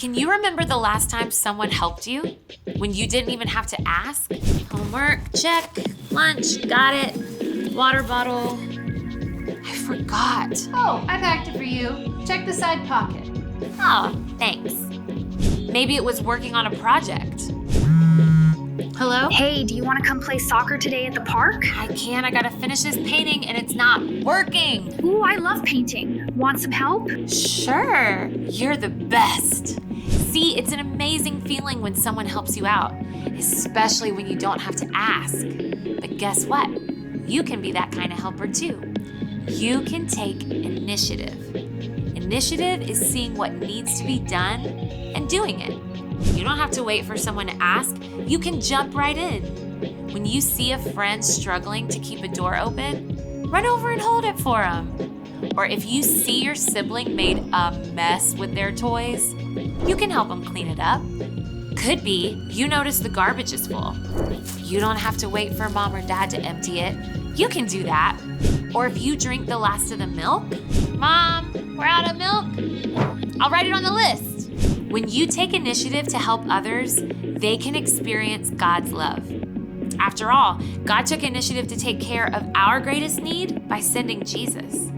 Can you remember the last time someone helped you? When you didn't even have to ask? Homework, check. Lunch, got it. Water bottle. I forgot. Oh, I packed it for you. Check the side pocket. Oh, thanks. Maybe it was working on a project. Hello? Hey, do you want to come play soccer today at the park? I can't. I gotta finish this painting and it's not working. Ooh, I love painting. Want some help? Sure. You're the best. See, it's an amazing feeling when someone helps you out, especially when you don't have to ask. But guess what? You can be that kind of helper too. You can take initiative. Initiative is seeing what needs to be done and doing it. You don't have to wait for someone to ask. You can jump right in. When you see a friend struggling to keep a door open, run over and hold it for them. Or if you see your sibling made a mess with their toys, you can help them clean it up. Could be you notice the garbage is full. You don't have to wait for mom or dad to empty it. You can do that. Or if you drink the last of the milk, Mom, we're out of milk. I'll write it on the list. When you take initiative to help others, they can experience God's love. After all, God took initiative to take care of our greatest need by sending Jesus.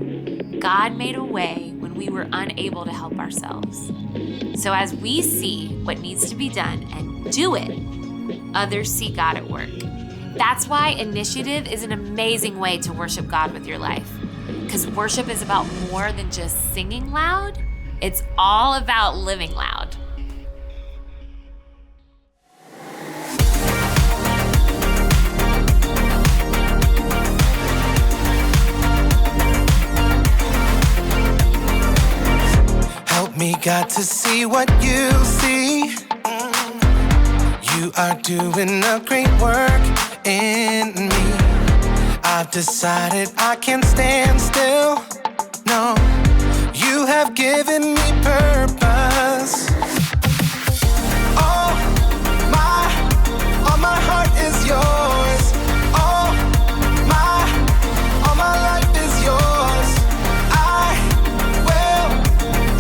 God made a way when we were unable to help ourselves. So as we see what needs to be done and do it, others see God at work. That's why initiative is an amazing way to worship God with your life. Because worship is about more than just singing loud. It's all about living loud. Help me, God, to see what you see. You are doing a great work in me. I've decided I can't stand still. No, you have given me purpose. All my heart is yours. All my life is yours.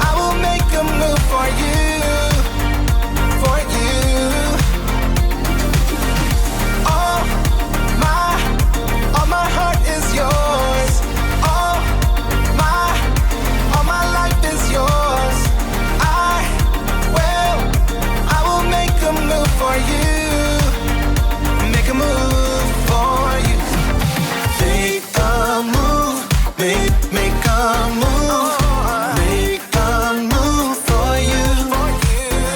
I will make a move for you, for you. All my heart is yours. All my life is yours. I will make a move for you. Make a move for you. Make a move. Make a move. Make a move for you.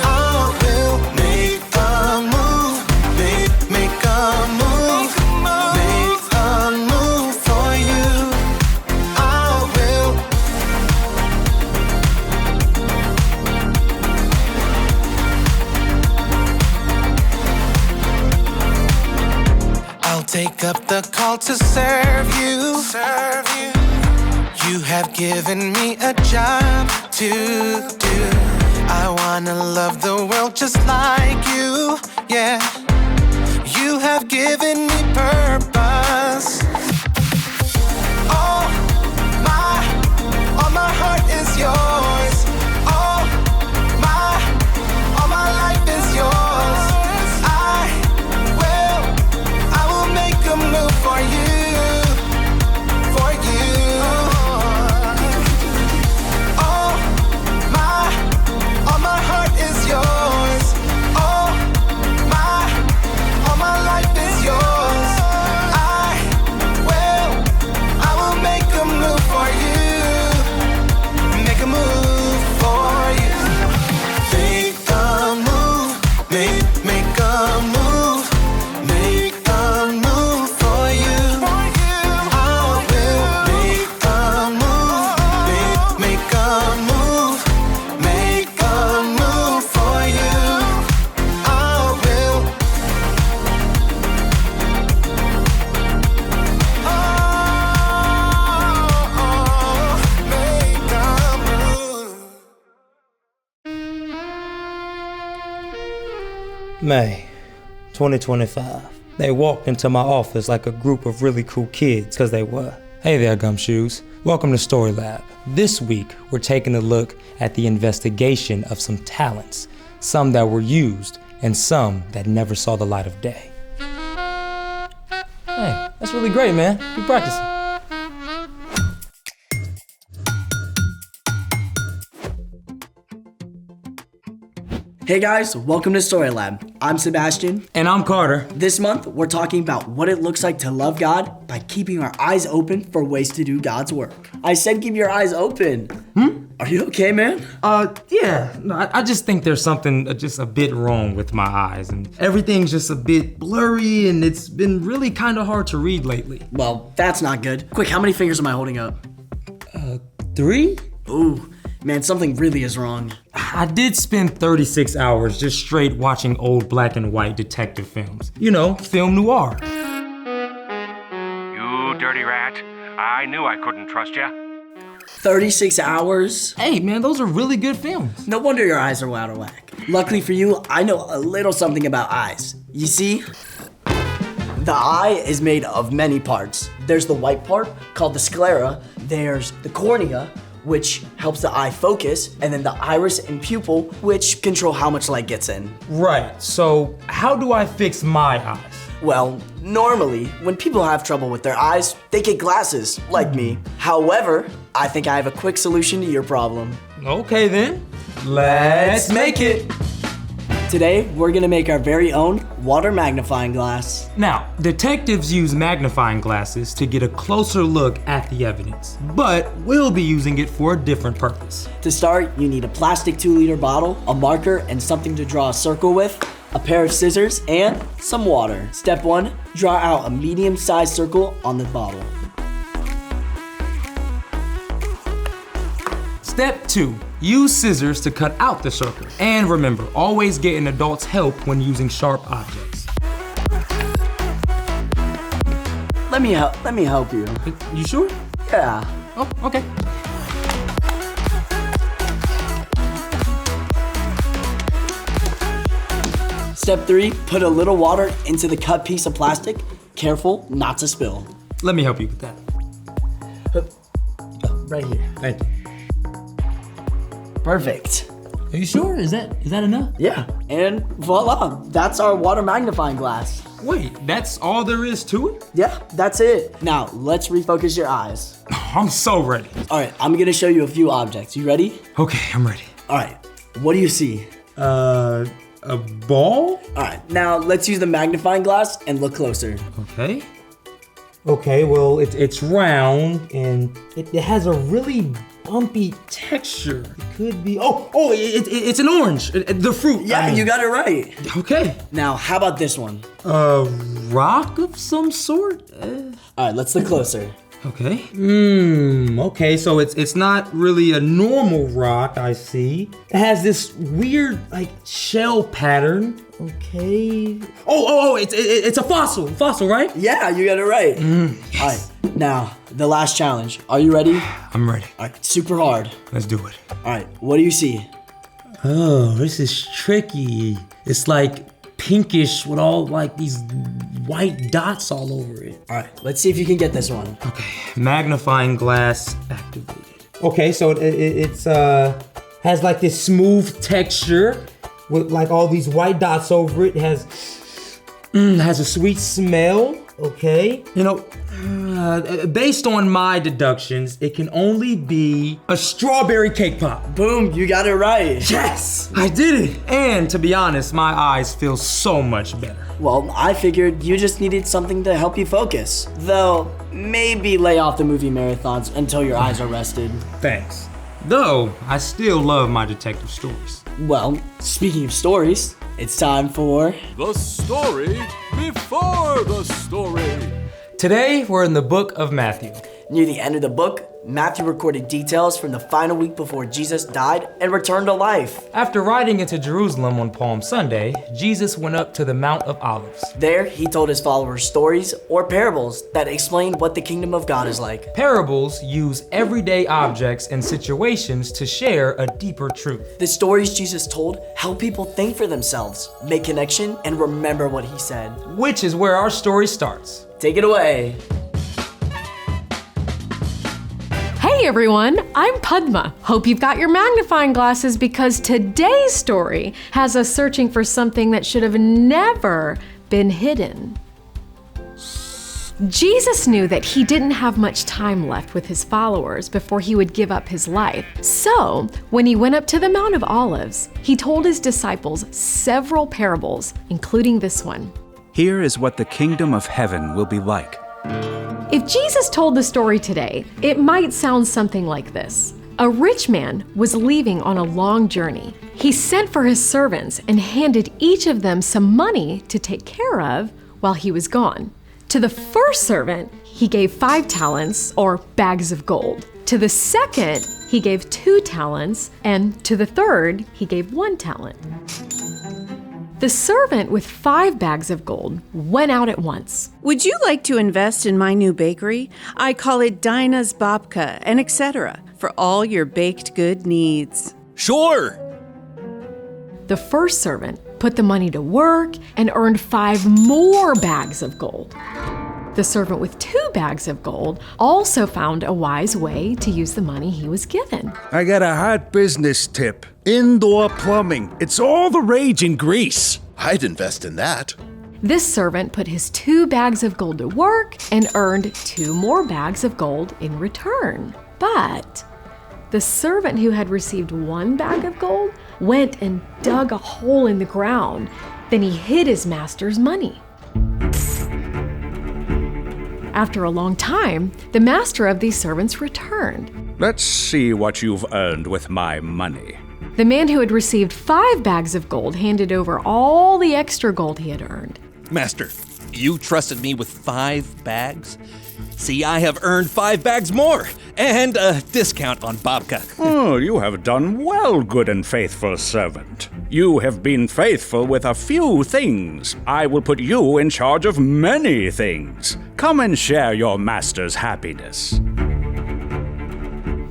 I will make a move. Make a move. Make a move for you. I will. I'll take up the call to serve you. You have given me a job to do. I wanna love the world just like you. Yeah, you have given me purpose. All my heart is yours. All my life is yours. I will make a move for you, for you. All my heart is yours. All my life is yours. I will make a move for you. Make a move for you. Make a move. Make a move. Make a move for you. I will make a move. Make a move. Make a move for you. I will. Make a move. May 2025. They walked into my office like a group of really cool kids, because they were. Hey there, Gumshoes. Welcome to Story Lab. This week, we're taking a look at the investigation of some talents, some that were used and some that never saw the light of day. Hey, that's really great, man. Keep practicing. Hey guys, welcome to Story Lab. I'm Sebastian. And I'm Carter. This month, we're talking about what it looks like to love God by keeping our eyes open for ways to do God's work. I said keep your eyes open. Are you okay, man? I just think there's something just a bit wrong with my eyes, and everything's just a bit blurry, and it's been really kind of hard to read lately. Well, that's not good. Quick, how many fingers am I holding up? 3? Ooh, man, something really is wrong. I did spend 36 hours just straight watching old black and white detective films. You know, film noir. You dirty rat. I knew I couldn't trust you. 36 hours? Hey, man, those are really good films. No wonder your eyes are out of whack. Luckily for you, I know a little something about eyes. You see, the eye is made of many parts. There's the white part, called the sclera. There's the cornea, which helps the eye focus, and then the iris and pupil, which control how much light gets in. Right, so how do I fix my eyes? Well, normally, when people have trouble with their eyes, they get glasses, like me. However, I think I have a quick solution to your problem. Okay then, let's make it. Today, we're gonna make our very own water magnifying glass. Now, detectives use magnifying glasses to get a closer look at the evidence, but we'll be using it for a different purpose. To start, you need a plastic 2-liter bottle, a marker, and something to draw a circle with, a pair of scissors, and some water. Step 1, draw out a medium-sized circle on the bottle. Step 2, use scissors to cut out the circle. And remember, always get an adult's help when using sharp objects. Let me help you. You sure? Yeah. Oh, okay. Step 3, put a little water into the cut piece of plastic. Careful not to spill. Let me help you with that. Right here. Thank you. Perfect. Are you sure? Is that enough? Yeah, and voila, that's our water magnifying glass. Wait, that's all there is to it? Yeah, that's it. Now, let's refocus your eyes. I'm so ready. All right, I'm gonna show you a few objects. You ready? Okay, I'm ready. All right, what do you see? A ball? All right, now let's use the magnifying glass and look closer. Okay. Okay, well, it's round and it has a really bumpy texture. It could be, it's an orange, the fruit. Yeah, I mean. you got it right. Okay. Now, how about this one? A rock of some sort? All right, let's look closer. Okay. Okay, so it's not really a normal rock, I see. It has this weird, like, shell pattern. Okay. It's a fossil, right? Yeah, you got it right. Yes. All right, now, the last challenge. Are you ready? I'm ready. All right, super hard. Let's do it. All right, what do you see? Oh, this is tricky. It's like pinkish with all like these white dots all over it. All right, let's see if you can get this one. Okay, magnifying glass activated. Okay, so it's has like this smooth texture with like all these white dots over it. It has a sweet smell. Okay, you know, based on my deductions, it can only be a strawberry cake pop. Boom, you got it right. Yes, I did it. And to be honest, my eyes feel so much better. Well, I figured you just needed something to help you focus. Though, maybe lay off the movie marathons until your eyes are rested. Thanks. Though, I still love my detective stories. Well, speaking of stories, it's time for The story before the story. Today, we're in the book of Matthew. Near the end of the book, Matthew recorded details from the final week before Jesus died and returned to life. After riding into Jerusalem on Palm Sunday, Jesus went up to the Mount of Olives. There, he told his followers stories or parables that explained what the kingdom of God is like. Parables use everyday objects and situations to share a deeper truth. The stories Jesus told help people think for themselves, make connection, and remember what he said. Which is where our story starts. Take it away. everyone, I'm Padma. Hope you've got your magnifying glasses because today's story has us searching for something that should have never been hidden. Jesus knew that he didn't have much time left with his followers before he would give up his life. So, when he went up to the Mount of Olives, he told his disciples several parables, including this one. Here is what the kingdom of heaven will be like. If Jesus told the story today, it might sound something like this. A rich man was leaving on a long journey. He sent for his servants and handed each of them some money to take care of while he was gone. To the first servant, he gave 5 talents, or bags of gold. To the second, he gave 2 talents, and to the third, he gave 1 talent. The servant with 5 bags of gold went out at once. Would you like to invest in my new bakery? I call it Dinah's Babka, and etc. for all your baked good needs. Sure! The first servant put the money to work and earned 5 more bags of gold. The servant with 2 bags of gold also found a wise way to use the money he was given. I got a hot business tip. Indoor plumbing. It's all the rage in Greece. I'd invest in that. This servant put his 2 bags of gold to work and earned 2 more bags of gold in return. But the servant who had received 1 bag of gold went and dug a hole in the ground. Then he hid his master's money. After a long time, the master of these servants returned. Let's see what you've earned with my money. The man who had received 5 bags of gold handed over all the extra gold he had earned. Master, you trusted me with 5 bags? See, I have earned 5 bags more, and a discount on babka. Oh, you have done well, good and faithful servant. You have been faithful with a few things. I will put you in charge of many things. Come and share your master's happiness.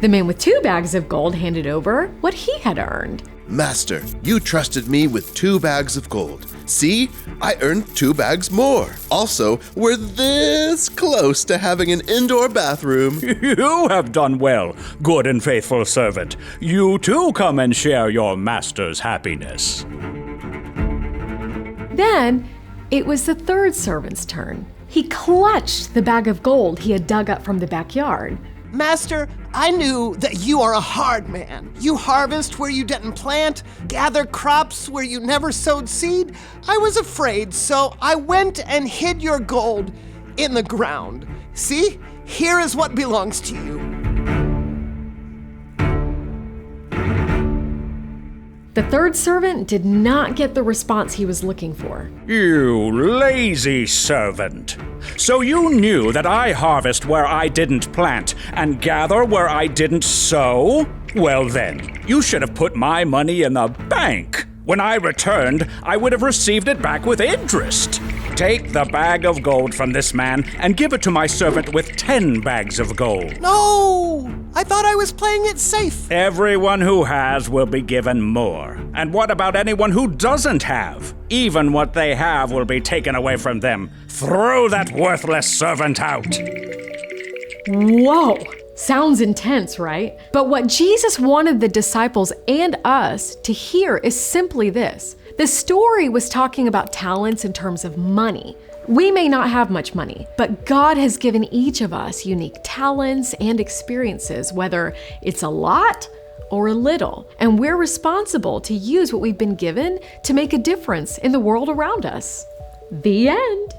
The man with 2 bags of gold handed over what he had earned. Master, you trusted me with 2 bags of gold. See, I earned 2 bags more. Also, we're this close to having an indoor bathroom. You have done well, good and faithful servant. You too come and share your master's happiness. Then, it was the third servant's turn. He clutched the bag of gold he had dug up from the backyard. Master, I knew that you are a hard man. You harvest where you didn't plant, gather crops where you never sowed seed. I was afraid, so I went and hid your gold in the ground. See, here is what belongs to you. The third servant did not get the response he was looking for. You lazy servant. So you knew that I harvest where I didn't plant and gather where I didn't sow? Well then, you should have put my money in the bank. When I returned, I would have received it back with interest. Take the bag of gold from this man and give it to my servant with 10 bags of gold. No! I thought I was playing it safe. Everyone who has will be given more. And what about anyone who doesn't have? Even what they have will be taken away from them. Throw that worthless servant out. Whoa! Sounds intense, right? But what Jesus wanted the disciples and us to hear is simply this. The story was talking about talents in terms of money. We may not have much money, but God has given each of us unique talents and experiences, whether it's a lot or a little. And we're responsible to use what we've been given to make a difference in the world around us. The end.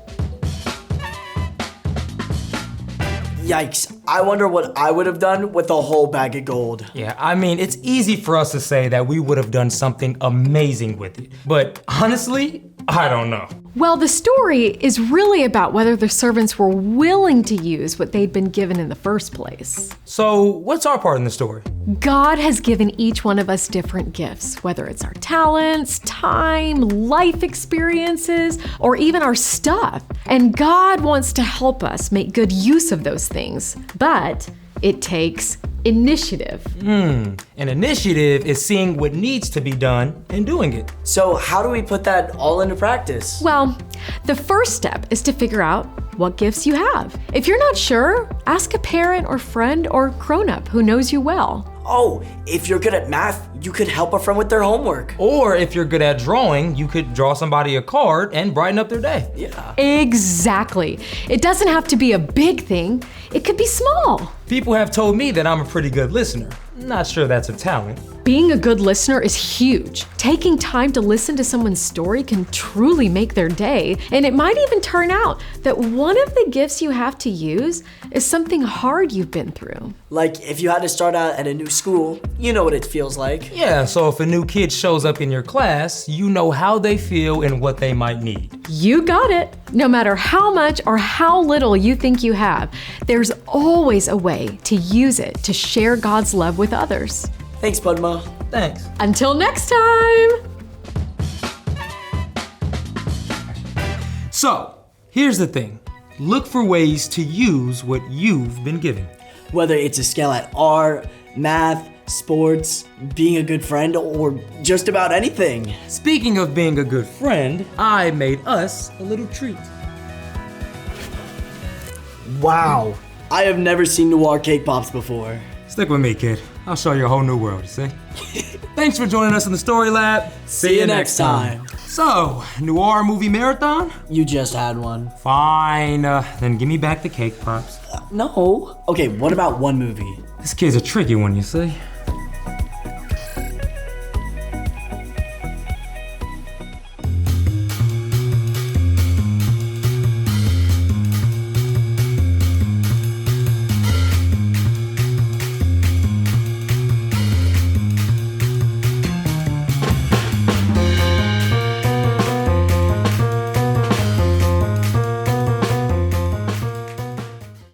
Yikes, I wonder what I would have done with a whole bag of gold. Yeah, I mean, it's easy for us to say that we would have done something amazing with it. But honestly, I don't know. Well, the story is really about whether the servants were willing to use what they'd been given in the first place. So, what's our part in the story? God has given each one of us different gifts, whether it's our talents, time, life experiences, or even our stuff. And God wants to help us make good use of those things. But it takes initiative. An initiative is seeing what needs to be done and doing it. So how do we put that all into practice? Well, the first step is to figure out what gifts you have. If you're not sure, ask a parent or friend or grown-up who knows you well. Oh, if you're good at math, you could help a friend with their homework. Or if you're good at drawing, you could draw somebody a card and brighten up their day. Yeah. Exactly. It doesn't have to be a big thing. It could be small. People have told me that I'm a pretty good listener. Not sure that's a talent. Being a good listener is huge. Taking time to listen to someone's story can truly make their day, and it might even turn out that one of the gifts you have to use is something hard you've been through. Like if you had to start out at a new school, you know what it feels like. Yeah, so if a new kid shows up in your class, you know how they feel and what they might need. You got it. No matter how much or how little you think you have, there's always a way to use it to share God's love with others. Thanks, Padma. Thanks. Until next time! So, here's the thing. Look for ways to use what you've been given. Whether it's a skill at art, math, sports, being a good friend, or just about anything. Speaking of being a good friend, I made us a little treat. Wow. I have never seen Noir cake pops before. Stick with me, kid. I'll show you a whole new world, you see? Thanks for joining us in the Story Lab. See you next time. So, Noir movie marathon? You just had one. Fine, then give me back the cake pops. No. Okay, what about one movie? This kid's a tricky one, you see?